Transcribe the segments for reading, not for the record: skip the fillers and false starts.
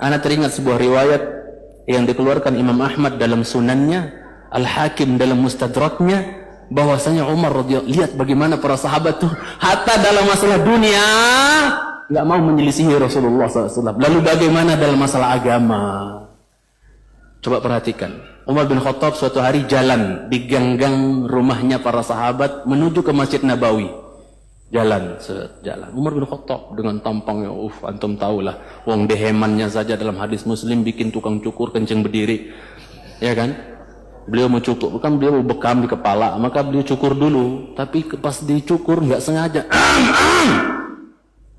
Ana teringat sebuah riwayat yang dikeluarkan Imam Ahmad dalam sunannya, Al-Hakim dalam mustadraknya, bahwasanya Umar radhiyallahu, lihat bagaimana para sahabat tuh hatta dalam masalah dunia nggak mau menyelisihi Rasulullah SAW. Lalu bagaimana dalam masalah agama? Coba perhatikan. Umar bin Khattab suatu hari jalan di gang-gang rumahnya para sahabat menuju ke Masjid Nabawi. Jalan. Umar bin Khattab dengan tampangnya, antum tahulah, wong dehemannya saja dalam hadis Muslim bikin tukang cukur kencing berdiri, ya kan? Beliau mau cukur, kan beliau bekam di kepala, maka beliau cukur dulu. Tapi pas dicukur nggak sengaja,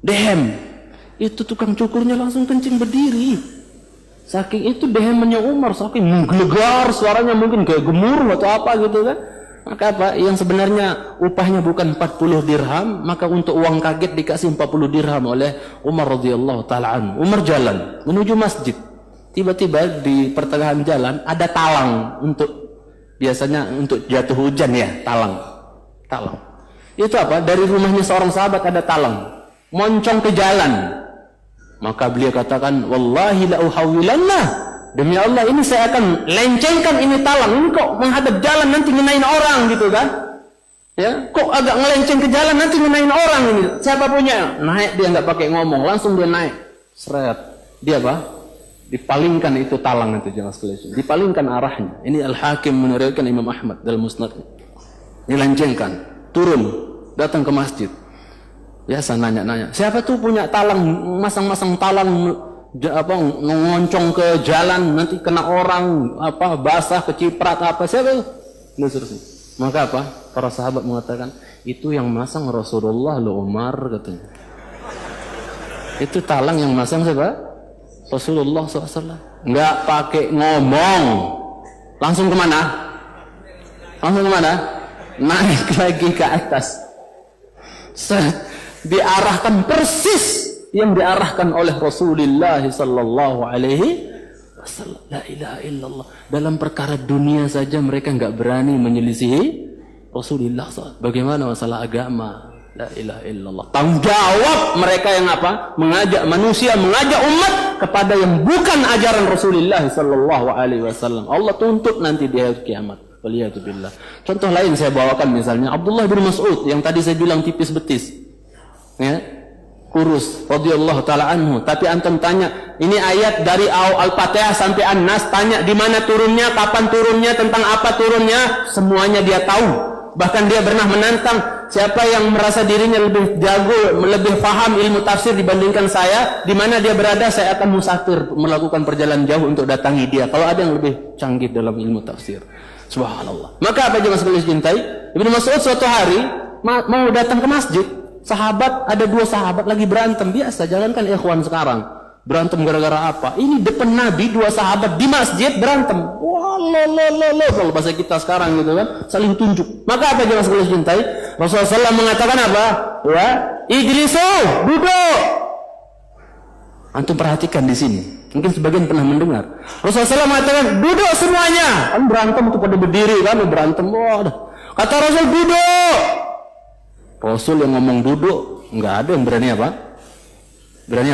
dehem. Itu tukang cukurnya langsung kencing berdiri. Saking itu dehemannya Umar, saking menggelegar suaranya, mungkin kayak gemuruh atau apa gitu kan. Maka apa? Yang sebenarnya upahnya bukan 40 dirham, maka untuk uang kaget dikasih 40 dirham oleh Umar radhiyallahu taala anhu. Umar jalan menuju masjid. Tiba-tiba di pertengahan jalan ada talang, untuk biasanya untuk jatuh hujan ya, talang. Itu apa? Dari rumahnya seorang sahabat ada talang, moncong ke jalan. Maka beliau katakan, wallahi la uhawilanna, demi Allah ini saya akan lencengkan ini talang. Ini kok menghadap jalan nanti ngenain orang gitu kan? Ya, kok agak ngelenceng ke jalan nanti ngenain orang ini. Siapa punya? Naik dia, nggak pakai ngomong, langsung dia naik. Seret. Dia apa? Dipalingkan itu talang itu, jangan sekali. Dipalingkan arahnya. Ini Al-Hakim meneriwayatkan Imam Ahmad dalam Musnad. Dilencengkan, turun, datang ke masjid. Biasa nanya-nanya, siapa tuh punya talang, masang-masang talang apa ngoncong ke jalan nanti kena orang apa basah keciprat apa, siapa itu? Maka apa? Para sahabat mengatakan, itu yang masang Rasulullah lo Umar, katanya. Itu talang yang masang siapa? Rasulullah SAW. Nggak pakai ngomong, langsung kemana? Naik lagi ke atas. Diarahkan persis yang diarahkan oleh Rasulullah sallallahu alaihi wasallam. La ilaha illallah. Dalam perkara dunia saja mereka enggak berani menyelisihi Rasulullah SAW. Bagaimana masalah agama? La ilaha illallah. Tanggung jawab mereka yang apa? Mengajak manusia, mengajak umat kepada yang bukan ajaran Rasulullah sallallahu alaihi wasallam. Allah tuntut nanti di hari kiamat. Waliyatubillah. Contoh lain saya bawakan, misalnya Abdullah bin Mas'ud yang tadi saya bilang tipis betis. Ya, kurus radhiyallahu taala anhu. Tapi antum tanya, ini ayat dari Al-Fatihah sampai An-Nas, tanya di mana turunnya, kapan turunnya, tentang apa turunnya, semuanya dia tahu. Bahkan dia pernah menantang, siapa yang merasa dirinya lebih jago, lebih paham ilmu tafsir dibandingkan saya, di mana dia berada, saya akan musafir melakukan perjalanan jauh untuk datangi dia. Kalau ada yang lebih canggih dalam ilmu tafsir. Subhanallah. Maka apa jemaah sekalian cintai? Ibnu Mas'ud suatu hari mau datang ke masjid. Sahabat, ada dua sahabat lagi berantem. Biasa, jangankan ikhwan sekarang berantem gara-gara apa? Ini depan Nabi, dua sahabat di masjid berantem. Wah, kalau bahasa kita sekarang gitu kan, saling tunjuk. Maka apa jemaah sekalian cintai? Rasulullah SAW mengatakan apa? Ya, ijlisu, duduk. Antum perhatikan di sini. Mungkin sebagian pernah mendengar. Rasulullah SAW mengatakan, duduk semuanya. Kan berantem itu pada berdiri kan, berantem. Wah, kata Rasul, duduk. Rasul yang ngomong duduk, nggak ada yang berani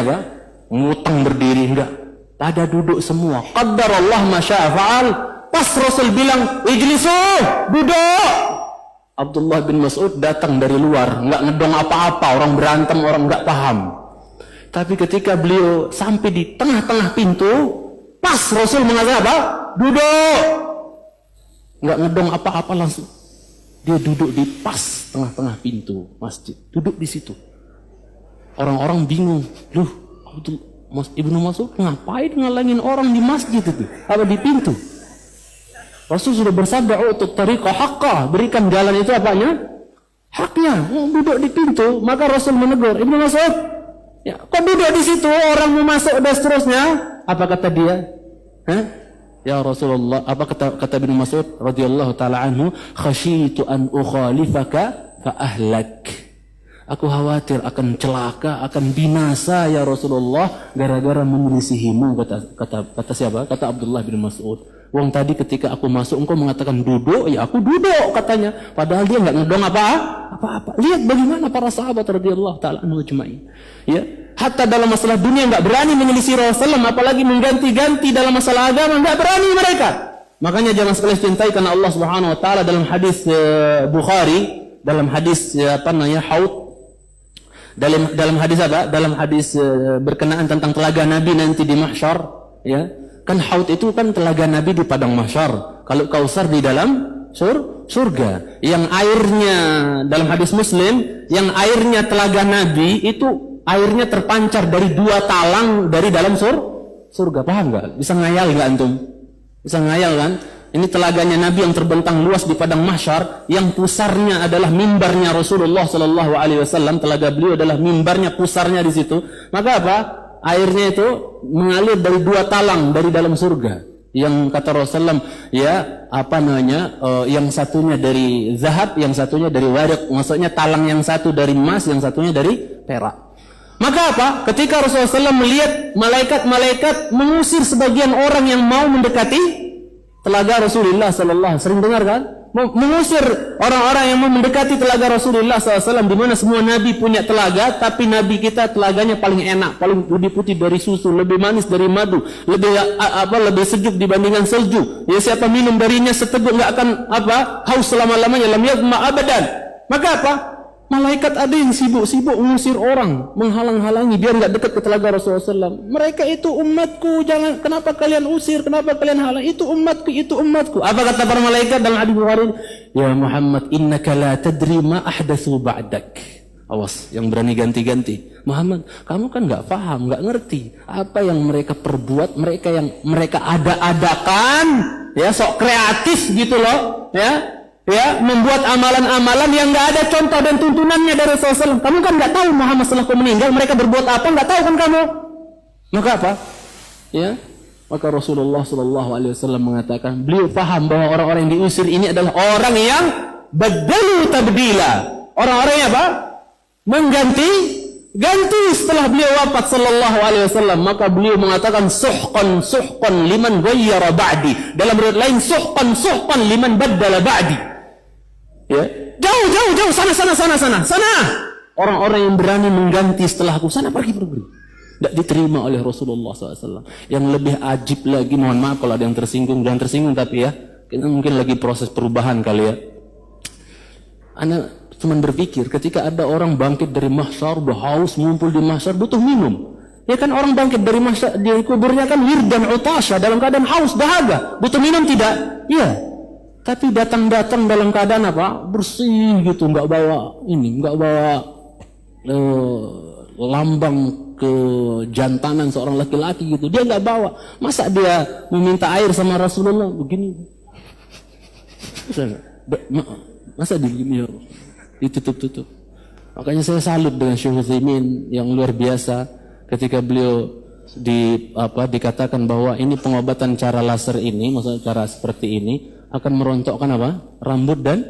apa? Ngutang berdiri, enggak. Pada duduk semua. Qaddarallah masya'a fa'al. Pas Rasul bilang, ijlisu, duduk. Abdullah bin Mas'ud datang dari luar, nggak ngedong apa-apa, orang berantem, orang nggak paham. Tapi ketika beliau sampai di tengah-tengah pintu, pas Rasul mengatakan apa? Duduk. Nggak ngedong apa-apa, langsung dia duduk di pas tengah-tengah pintu masjid, duduk di situ. Orang-orang bingung, Ibnu Mas'ud ngapain ngalangin orang di masjid itu? Apa di pintu? Rasul sudah bersabda, untuk tariqah haqqah, berikan jalan itu apanya? Haknya. Duduk di pintu, maka Rasul menegur, Ibnu Mas'ud, ya, kok duduk di situ? Orang mau masuk dan seterusnya. Apa kata dia? Ya Rasulullah, apa kata Ibnu Mas'ud radhiyallahu taala anhu, khasyitu an ukhalifaka fa ahlak. Aku khawatir akan celaka, akan binasa ya Rasulullah gara-gara menyelisihimu, kata siapa? Kata Abdullah bin Mas'ud. Wong tadi ketika aku masuk engkau mengatakan duduk, ya aku duduk katanya. Padahal dia enggak ngedong apa-apa. Lihat bagaimana para sahabat radhiyallahu taala anhu ajma'in. Ya, Hatta dalam masalah dunia nggak berani menyelisih Rasulullah, apalagi mengganti-ganti dalam masalah agama, nggak berani mereka. Makanya jangan sekali cintai karena Allah Subhanahu Wa Taala dalam hadis Bukhari, dalam hadis Haud, dalam hadis apa? Dalam hadis berkenaan tentang telaga Nabi nanti di mahsyar, ya. Kan Haud itu kan telaga Nabi di padang mahsyar. Kalau Kausar di dalam surga. Yang airnya dalam hadis Muslim, yang airnya telaga Nabi itu airnya terpancar dari 2 talang dari dalam surga. Paham nggak? Bisa ngayal nggak antum? Bisa ngayal kan? Ini telaganya Nabi yang terbentang luas di padang mahsyar, yang pusarnya adalah mimbarnya Rasulullah Sallallahu Alaihi Wasallam. Telaga beliau adalah mimbarnya, pusarnya di situ. Maka apa? Airnya itu mengalir dari 2 talang dari dalam surga. Yang kata Rasulullah, ya apa namanya? Yang satunya dari zahab, yang satunya dari warak. Maksudnya talang yang satu dari emas, yang satunya dari perak. Maka apa? Ketika Rasulullah SAW melihat malaikat-malaikat mengusir sebagian orang yang mau mendekati telaga Rasulullah SAW, sering dengar kan? Mengusir orang-orang yang mau mendekati telaga Rasulullah SAW, di mana semua Nabi punya telaga, tapi Nabi kita telaganya paling enak, paling lebih putih dari susu, lebih manis dari madu, lebih sejuk dibandingkan salju. Ya siapa minum darinya seteguk nggak akan haus selama-lamanya, lam yadma abadan. Maka apa? Malaikat ada yang sibuk-sibuk mengusir orang, menghalang-halangi biar nggak dekat ke telaga Rasulullah SAW. Mereka itu umatku, jangan, kenapa kalian usir, kenapa kalian halang? Itu umatku, itu umatku. Apa kata para malaikat dalam hadis Bukhari? Ya Muhammad, innaka la tadri ma ahdatsu ba'dak. Awas, yang berani ganti-ganti. Muhammad, kamu kan nggak paham, nggak ngerti apa yang mereka perbuat, mereka ada-adakan, ya sok kreatif gitu loh, ya membuat amalan-amalan yang nggak ada contoh dan tuntunannya dari Rasulullah. Kamu kan nggak tahu Muhammad setelah kau meninggal mereka berbuat apa, nggak tahu kan kamu. Maka apa? Ya, maka Rasulullah Shallallahu Alaihi Wasallam mengatakan, beliau paham bahwa orang-orang yang diusir ini adalah orang yang badalu tabdila. Orang-orang yang apa? Ganti setelah beliau wafat Sallallahu Alaihi Wasallam. Maka beliau mengatakan suhqan liman ghayyara ba'di. Dalam riwayat lain suhqan liman baddala ba'di. Ya, jauh sana. Orang-orang yang berani mengganti setelahku, sana pergi. Tidak diterima oleh Rasulullah SAW. Yang lebih ajib lagi, mohon maaf kalau ada yang tersinggung, jangan tersinggung, tapi ya, kita mungkin lagi proses perubahan kali ya. Anda cuma berpikir, ketika ada orang bangkit dari mahsyar, udah haus, ngumpul di mahsyar, butuh minum. Ya kan orang bangkit dari mahsyar, di kuburnya kan wirdan utasya, dalam keadaan haus, dahaga, butuh minum tidak? Iya. Tapi datang dalam keadaan apa? Bersih gitu, nggak bawa lambang kejantanan seorang laki-laki gitu. Dia nggak bawa. Masa dia meminta air sama Rasulullah begini? Masa begini ya? Ditutup. Makanya saya salut dengan Syekh Utsaimin yang luar biasa ketika beliau dikatakan bahwa ini pengobatan cara laser ini, maksudnya cara seperti ini akan merontokkan apa? Rambut dan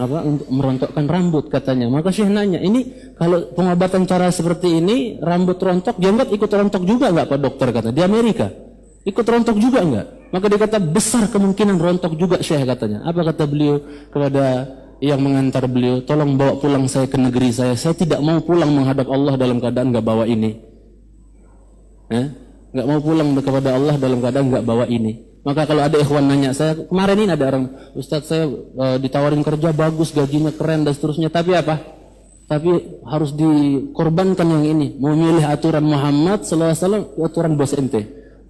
untuk merontokkan rambut katanya. Maka Syekh nanya, ini kalau pengobatan cara seperti ini rambut rontok, jenggot ikut rontok juga enggak Pak Dokter, kata di Amerika? Ikut rontok juga enggak? Maka dia kata besar kemungkinan rontok juga Syekh katanya. Apa kata beliau kepada yang mengantar beliau? Tolong bawa pulang saya ke negeri saya. Saya tidak mau pulang menghadap Allah dalam keadaan enggak bawa ini. Enggak mau pulang kepada Allah dalam keadaan enggak bawa ini. Maka kalau ada ikhwan nanya, saya kemarin ini ada orang, Ustadz saya ditawarin kerja bagus, gajinya keren dan seterusnya, tapi apa? Tapi harus dikorbankan yang ini, mau milih aturan Muhammad sallallahu alaihi wasallam, aturan bos ente.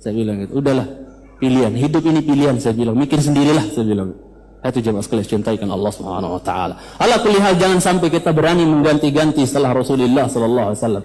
Saya bilang gitu, udahlah, pilihan, hidup ini pilihan, saya bilang, mikir sendirilah, saya bilang. Itu jemaah sekalian cintaikan Allah Subhanahu wa taala. Ala kulli hal, jangan sampai kita berani mengganti-ganti setelah Rasulullah sallallahu alaihi wasallam.